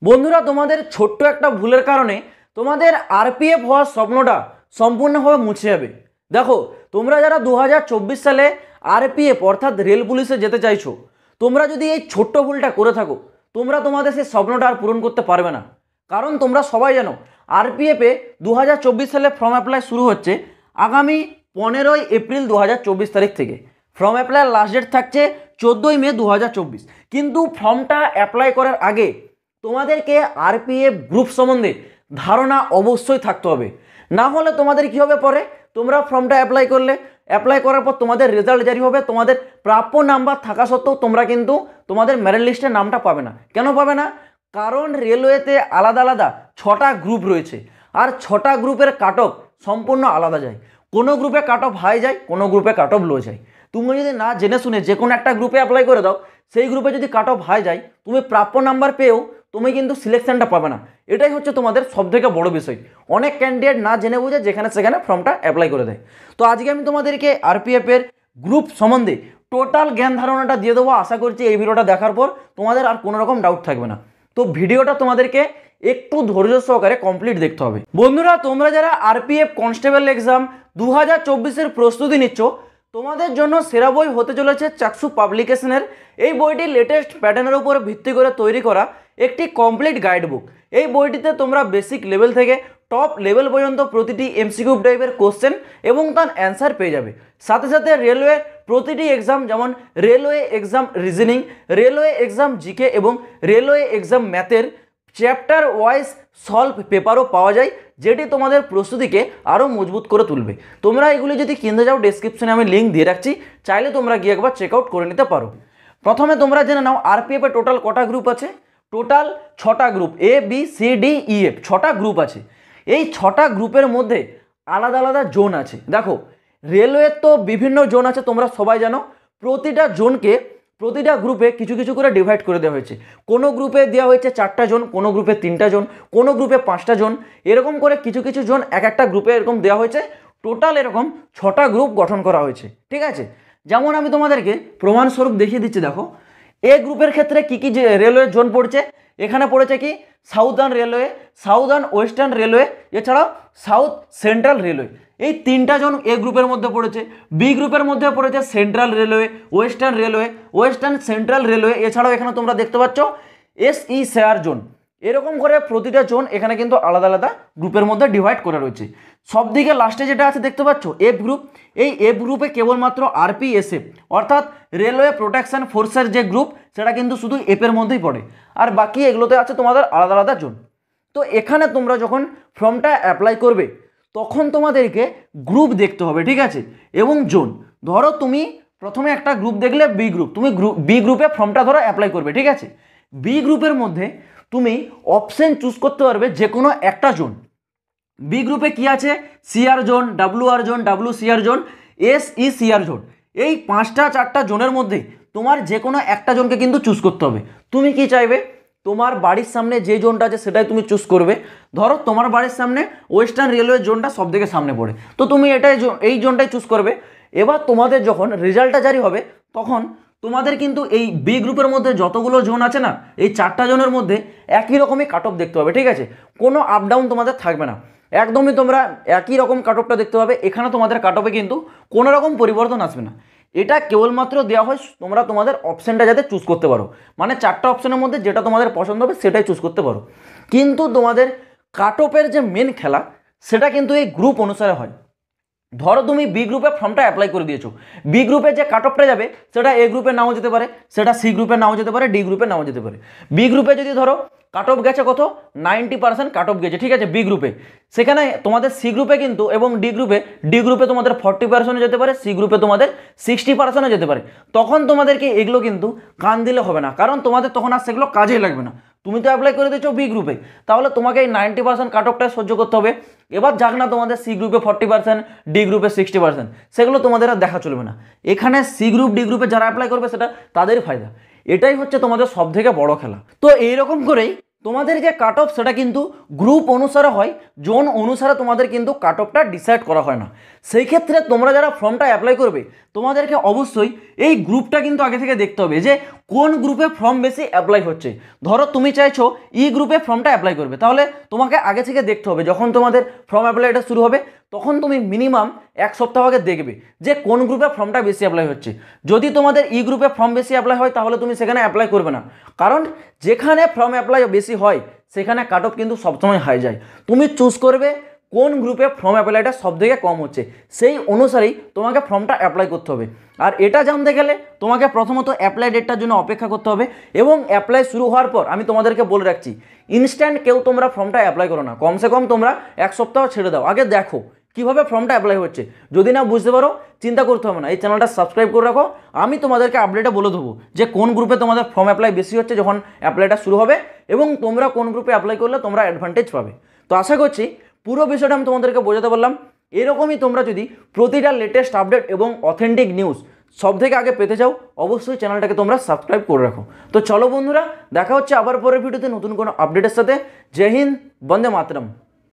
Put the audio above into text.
বন্ধুরা, তোমাদের ছোট্ট একটা ভুলের কারণে তোমাদের আরপিএফ হওয়ার স্বপ্নটা সম্পূর্ণভাবে মুছে যাবে। দেখো, তোমরা যারা 2024 সালে আরপিএফ অর্থাৎ রেল পুলিশে যেতে চাইছো, তোমরা যদি এই ছোট্ট ভুলটা করে থাকো, তোমরা তোমাদের সেই স্বপ্নটা আর পূরণ করতে পারবে না। কারণ তোমরা সবাই জানো আরপিএফে 2024 সালে ফর্ম অ্যাপ্লাই শুরু হচ্ছে আগামী 15ই এপ্রিল 2024 তারিখ থেকে। ফর্ম অ্যাপ্লাইয়ের লাস্ট ডেট থাকছে 14ই মে 2024। কিন্তু ফর্মটা অ্যাপ্লাই করার আগে তোমাদেরকে আরপিএফ গ্রুপ সম্বন্ধে ধারণা অবশ্যই থাকতে হবে। না হলে তোমাদের কী হবে, পরে তোমরা ফর্মটা অ্যাপ্লাই করার পর তোমাদের রেজাল্ট জারি হবে, তোমাদের প্রাপ্য নাম্বার থাকা সত্ত্বেও তোমরা কিন্তু তোমাদের মেরিট লিস্টে নামটা পাবে না। কেন পাবে না? কারণ রেলওয়েতে আলাদা আলাদা 6টা গ্রুপ রয়েছে, আর 6টা গ্রুপের কাট অফ সম্পূর্ণ আলাদা যায়। কোনো গ্রুপে কাট অফ হাই যায়, কোনো গ্রুপে কাট অফ লো যায়। তুমি যদি না জেনে শুনে যে কোনো একটা গ্রুপে অ্যাপ্লাই করে দাও, সেই গ্রুপে যদি কাট অফ হাই যায়, তুমি প্রাপ্য নাম্বার পেয়েও তুমি কিন্তু সিলেকশনটা পাবে না। এটাই হচ্ছে তোমাদের সবথেকে বড় বিষয়। অনেক ক্যান্ডিডেট না জেনে বুঝে যেখানে সেখানে ফর্মটা অ্যাপ্লাই করে দেয়। তো আজকে আমি তোমাদেরকে আরপিএফের গ্রুপ সম্বন্ধে টোটাল জ্ঞান ধারণাটা দিয়ে দেবো। আশা করছি এই ভিডিওটা দেখার পর তোমাদের আর কোনো রকম ডাউট থাকবে না। তো ভিডিওটা তোমাদেরকে একটু ধৈর্য সহকারে কমপ্লিট দেখতে হবে। বন্ধুরা, তোমরা যারা আরপিএফ কনস্টেবল এক্সাম 2024-এর প্রস্তুতি নিচ্ছ, তোমাদের জন্য সেরা বই হতে চলেছে চাক্ষু পাবলিকেশনের এই বইটি লেটেস্ট প্যাটার্নের উপর ভিত্তি করে তৈরি করা একটি কমপ্লিট গাইড বুক। এই বইটিতে তোমরা বেসিক লেভেল থেকে টপ লেভেল পর্যন্ত প্রতিটি এমসিকিউ টাইপের কোশ্চেন এবং তার অ্যান্সার পেয়ে যাবে। সাথে সাথে রেলওয়ে প্রতিটি এক্সাম, যেমন railway exam reasoning, railway exam GK এবং রেলওয়ে এক্সাম ম্যাথের চ্যাপ্টার ওয়াইজ সলভ পেপারও পাওয়া যায়, যেটি তোমাদের প্রস্তুতিকে আরও মজবুত করে তুলবে। তোমরা এগুলি যদি কিনতে যাও, ডেসক্রিপশনে আমি লিঙ্ক দিয়ে রাখছি, চাইলে তোমরা গিয়ে একবার চেক আউট করে নিতে পারো। প্রথমে তোমরা জেনে নাও আরপিএফে টোটাল কটা গ্রুপ আছে। টোটাল 6টা group, A B C D E F, 6টা গ্রুপ আছে। এই 6টা গ্রুপের মধ্যে আলাদা আলাদা জোন আছে। দেখো, রেলওয়ের তো বিভিন্ন জোন আছে, তোমরা সবাই জানো। প্রতিটা জোনকে প্রতিটা গ্রুপে কিছু কিছু করে ডিভাইড করে দেওয়া হয়েছে। কোনো গ্রুপে দেওয়া হয়েছে 4টা জোন, কোনো গ্রুপে 3টা জোন, কোনো গ্রুপে 5টা জোন, এরকম করে কিছু কিছু জোন এক একটা গ্রুপে এরকম দেওয়া হয়েছে। টোটাল এরকম 6টা গ্রুপ গঠন করা হয়েছে, ঠিক আছে। যেমন আমি তোমাদেরকে প্রমাণস্বরূপ দেখিয়ে দিচ্ছি। দেখো, এ গ্রুপের ক্ষেত্রে কি কি যে রেলওয়ে জোন পড়ছে, এখানে পড়েছে কি southern railway, southern western railway, এছাড়াও সাউথ সেন্ট্রাল রেলওয়ে। এই 3টা জোন এ গ্রুপের মধ্যে পড়েছে। বি গ্রুপের মধ্যে পড়েছে central railway, western central railway, এছাড়াও এখানে তোমরা দেখতে পাচ্ছ এসই শেয়ার জোন। এরকম করে প্রতিটা জোন এখানে কিন্তু আলাদা আলাদা গ্রুপের মধ্যে ডিভাইড করা রয়েছে। সব দিকে লাস্টে যেটা আছে দেখতে পাচ্ছ এফ গ্রুপ। এই এফ গ্রুপে কেবলমাত্র আরপিএসএফ অর্থাৎ রেলওয়ে প্রোটেকশন ফোর্সের যে গ্রুপ, সেটা কিন্তু শুধু এফের মধ্যেই পড়ে, আর বাকি এগুলোতে আছে তোমাদের আলাদা আলাদা জোন। তো এখানে তোমরা যখন ফর্মটা অ্যাপ্লাই করবে, তখন তোমাদেরকে গ্রুপ দেখতে হবে, ঠিক আছে, এবং জোন। ধরো তুমি প্রথমে একটা গ্রুপ দেখলে বি গ্রুপ, তুমি বি গ্রুপে ফর্মটা ধরো অ্যাপ্লাই করবে, ঠিক আছে। বি গ্রুপের মধ্যে তুমি অপশন চুজ করতে পারবে যে কোনো একটা জোন। বি গ্রুপে কি আছে? CR zone, WR zone, WCR zone, SECR zone. এই 5টা 4টা জোনের মধ্যে তোমার যে কোনো একটা জোনকে কিন্তু চুজ করতে হবে। তুমি কি চাইবে? তোমার বাড়ির সামনে যে জোনটা আছে সেটাই তুমি চুজ করবে। ধরো তোমার বাড়ির সামনে ওয়েস্টার্ন রেলওয়ে জোনটা সব থেকে সামনে পড়ে, তো তুমি এই জোনটাই চুজ করবে। এবার তোমাদের যখন রেজাল্টটা জারি হবে, তখন তোমাদের কিন্তু এই বি গ্রুপের মধ্যে যতগুলো জোন আছে না, এই 4টা জোনের মধ্যে একই রকমই কাট অফ দেখতে হবে, ঠিক আছে। কোনো আপ ডাউন তোমাদের থাকবে না, একদমই তোমরা একই রকম কাট অফটা দেখতে পাবে। এখানে তোমাদের কাট অফে কিন্তু কোনো রকম পরিবর্তন আসবে না। এটা কেবলমাত্র দেওয়া হয় তোমরা তোমাদের অপশানটা যাতে চুজ করতে পারো, মানে 4টা অপশানের মধ্যে যেটা তোমাদের পছন্দ হবে সেটাই চুজ করতে পারো। কিন্তু তোমাদের কাট অফের যে মেন খেলা, সেটা কিন্তু এই গ্রুপ অনুসারে হয়। ধরো তুমি বি গ্রুপে ফর্মটা অ্যাপ্লাই করে দিয়েছো, বি গ্রুপে যে কাট অফটা যাবে সেটা এ গ্রুপে নাও যেতে পারে, সেটা সি গ্রুপে নাও যেতে পারে, ডি গ্রুপে নাও যেতে পারে। বি গ্রুপে যদি ধরো কাট অফ গেছে কত, 90% কাট অফ গেছে, ঠিক আছে, বি গ্রুপে, সেখানে তোমাদের সি গ্রুপে কিন্তু এবং ডি গ্রুপে তোমাদের 40% যেতে পারে, সি গ্রুপে তোমাদের 60% যেতে পারে। তখন তোমাদেরকে এগুলো কিন্তু কান দিলে হবে না, কারণ তোমাদের তখন আর সেগুলো কাজেই লাগবে না। তুমি তো অ্যাপ্লাই করে দিচ্ছ বি গ্রুপে, তাহলে তোমাকে এই 90% কাট অফটা সহ্য করতে হবে। এবার যাক না তোমাদের সি গ্রুপে 40%, ডি গ্রুপে 60%, সেগুলো তোমাদের আর দেখা চলবে না। এখানে সি গ্রুপ ডি গ্রুপে যারা অ্যাপ্লাই করবে সেটা তাদেরই ফায়দা। এটাই হচ্ছে তোমাদের সব থেকে বড় খেলা। তো এইরকম করেই তোমাদের যে কাট অফ সেটা কিন্তু গ্রুপ অনুসারে হয়, জোন অনুসারে তোমাদের কিন্তু কাট অফটা ডিসাইড করা হয় না। সেই ক্ষেত্রে তোমরা যারা ফর্মটা অ্যাপ্লাই করবে তোমাদেরকে অবশ্যই এই গ্রুপটা কিন্তু আগে থেকে দেখতে হবে যে কোন গ্রুপে ফর্ম বেশি অ্যাপ্লাই হচ্ছে। ধরো তুমি চাইছো ই গ্রুপে ফর্মটা অ্যাপ্লাই করবে, তাহলে তোমাকে আগে থেকে দেখতে হবে যখন তোমাদের ফর্ম অ্যাপ্লাইটা শুরু হবে তখন তুমি মিনিমাম 1 সপ্তাহ আগে দেখবে যে কোন গ্রুপে ফর্মটা বেশি অ্যাপ্লাই হচ্ছে। যদি তোমাদের ই গ্রুপে ফর্ম বেশি অ্যাপ্লাই হয় তাহলে তুমি সেখানে অ্যাপ্লাই করবে না, কারণ যেখানে ফর্ম অ্যাপ্লাই বেশি হয় সেখানে কাট অফ কিন্তু সবসময় হাই যায়। তুমি চুজ করবে কোন গ্রুপে ফর্ম অ্যাপ্লাইটা সবথেকে কম হচ্ছে, সেই অনুসারেই তোমাকে ফর্মটা অ্যাপ্লাই করতে হবে। আর এটা জানতে গেলে তোমাকে প্রথমত অ্যাপ্লাই ডেটটার জন্য অপেক্ষা করতে হবে, এবং অ্যাপ্লাই শুরু হওয়ার পর আমি তোমাদেরকে বলে রাখছি ইনস্ট্যান্ট কেউ তোমরা ফর্মটা অ্যাপ্লাই করো না, কমসে কম তোমরা 1 সপ্তাহ ছেড়ে দাও, আগে দেখো কীভাবে ফর্মটা অ্যাপ্লাই হচ্ছে। যদি না বুঝতে পারো চিন্তা করতে হবে না, এই চ্যানেলটা সাবস্ক্রাইব করে রাখো, আমি তোমাদেরকে আপডেটে বলে দেবো যে কোন গ্রুপে তোমাদের ফর্ম অ্যাপ্লাই বেশি হচ্ছে যখন অ্যাপ্লাইটা শুরু হবে, এবং তোমরা কোন গ্রুপে অ্যাপ্লাই করলে তোমরা অ্যাডভান্টেজ পাবে। তো আশা করছি পুরো বিষয়টা আমি তোমাদেরকে বোঝাতে পারলাম। এরকমই তোমরা যদি প্রতিটা লেটেস্ট আপডেট এবং অথেন্টিক নিউজ সব থেকে আগে পেতে চাও অবশ্যই চ্যানেলটাকে তোমরা সাবস্ক্রাইব করে রাখো। তো চলো বন্ধুরা, দেখা হচ্ছে আবার পরের ভিডিওতে নতুন কোনো আপডেটের সাথে। জয় হিন্দ, বন্দে মাতরম।